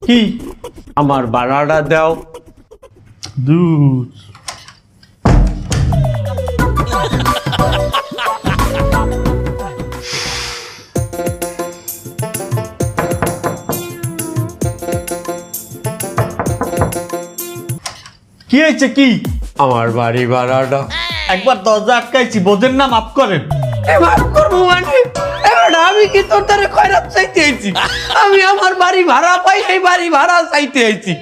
কি আমার ভাড়াটা দাও। দুধ কি হয়েছে কি? আমার বাড়ি ভাড়াটা একবার দরজা আটকাইছি, বোঝেন না? মাফ করেন। মাফ করবো মানে এবার আমি কি তোর দ্বারা খয়রাত চাইতে আইছি? আমি আমার বাড়ি ভাড়া পাই, এই বাড়ি ভাড়া চাইতে আইছি।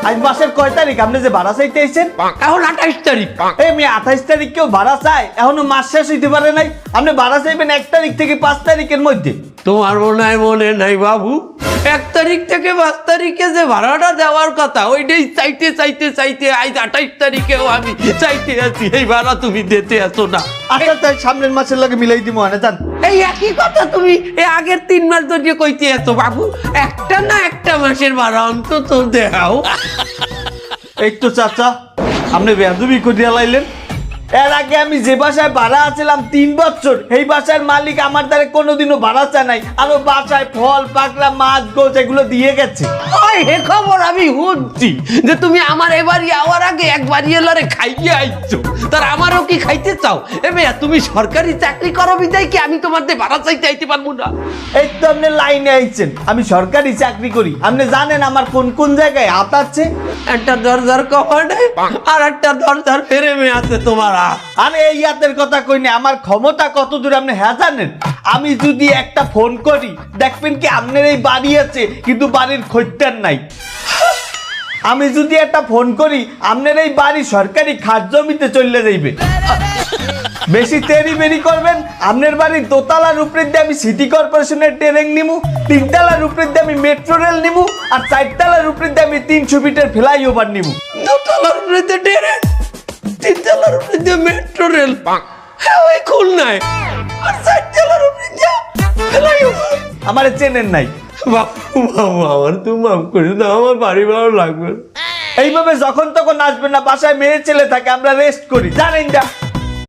আজ মাসের কয় তারিখ? আপনি যে ভাড়া চাইতে আইছেন? এখন 28 তারিখ। এই মেয়ে 28 তারিখ কেউ ভাড়া চায়? এখনো মাস শেষ হইতে পারে নাই। আপনি ভাড়া চাইবেন 1 তারিখ থেকে 5 তারিখের মধ্যে। তোমার মনে নাই বাবু, 1 তারিখ থেকে 5 তারিখে যে ভাড়াটা দেওয়ার কথা ওইটাই চাইতে চাইতে চাইতে আজ 28 তারিখেও আমি চাইতে আছি, এই ভাড়া তুমি দিতে আসো না। আচ্ছা তাই সামনের মাসের লাগে মিলাই দিব না জান। এই একই কথা তুমি এই আগের 3 মাস ধরে কইতে আছো বাবু, একটা না একটা মাসের ভাড়া অন্তত দেও। এই তো চাচা, আপনি বেয়াদবি করিয়া লাইলেন। এর আগে আমি যে বাসায় ভাড়া আছিলাম 3 বছর, এই বাসার মালিক আমার দ্বারা কোনোদিনও ভাড়া চায় নাই। আরো বাসায় ফল পাকড়া মাছ গোছ এগুলো দিয়ে গেছে। ওই হে খবর আমি শুনছি যে তুমি আমার এবারই আওয়ার আগে একবারই এলারে খাইয়ে আইছো, তার আমারও কি খাইতে চাও? এ মেয়া তুমি সরকারি চাকরি করো বিদায় কি আমি তোমার দিয়ে ভাড়া চাইতে আইতে পারবো না? এই তো আপনি লাইনে আইছেন, আমি সরকারি চাকরি করি। আপনি জানেন আমার কোন কোন জায়গায় হাত আছে? একটা দরজার কপাটে আর একটা দরজার ফ্রেমে আছে তোমার হাত। আরে এই হাতের কথা কই না, আমার ক্ষমতা কত দূর আপনি হ্যাঁ জানেন? আমি যদি একটা ফোন করি দেখবেন কি আপনার এই বাড়ি আছে কিন্তু বাড়ির খদ্দের নাই। আমি যদি একটা ফোন করি আপনার এই বাড়ি সরকারি খাস জমিতে চলে যাইবে। বেশি তেরি বেরি করবেন, আপনার বাড়ির দোতলার উপরে দিয়ে আমি সিটি কর্পোরেশনের ট্রেন নিমু, 3 তলার উপরে দিয়ে আমি মেট্রো রেল নিমু, আর 4 তলার উপরে দিয়ে আমি 300 ফিটের ফ্লাইওভার নিমু। দোতলার উপরে দিয়ে ট্রেন, 3 তলার উপরে দিয়ে মেট্রো রেল, হ্যাঁ ওই খুলনায়, আর 4 তলার উপরে দিয়ে ফ্লাইওভার। আমার চেনেন নাই। বাবু বাবু আমার তুমি মাফ করে দাও, আমার বাড়ি ভালো লাগবে না। এইভাবে যখন তখন আসবেন না, বাসায় মেয়ে ছেলে থাকে, আমরা রেস্ট করি জানেন না।